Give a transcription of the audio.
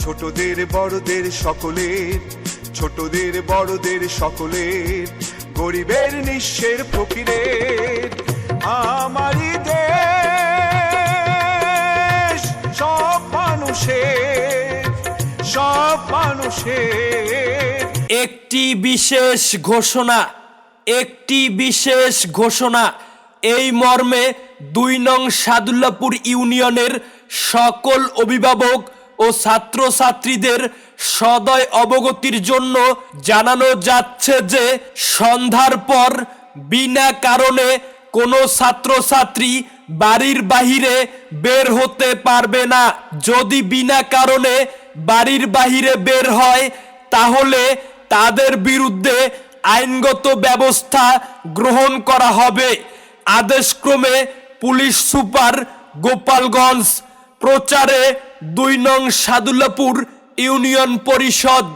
ছোটদের বড়দের সকলের, ছোটদের বড়দের সকলের, গরিবের নিঃস্বের ফকিরের। আমারই দেশ সব মানুষের, সব মানুষের। একটি বিশেষ ঘোষণা, একটি বিশেষ ঘোষণা। এই মর্মে ২ নং সাদুল্লাপুর ইউনিয়নের সকল অভিভাবক ও ছাত্রছাত্রীদের সদয় অবগতির জন্য জানানো যাচ্ছে যে সন্ধ্যার পর বিনা কারণে কোনো ছাত্রছাত্রী বাড়ির বাহিরে বের হতে পারবে না। যদি বিনা কারণে বাড়ির বাহিরে বের হয় তাহলে তাদের বিরুদ্ধে আইনগত ব্যবস্থা গ্রহণ করা হবে। আদেশক্রমে পুলিশ সুপার, গোপালগঞ্জ। প্রচারে ২ নং সাদুল্লাপুর ইউনিয়ন পরিষদ।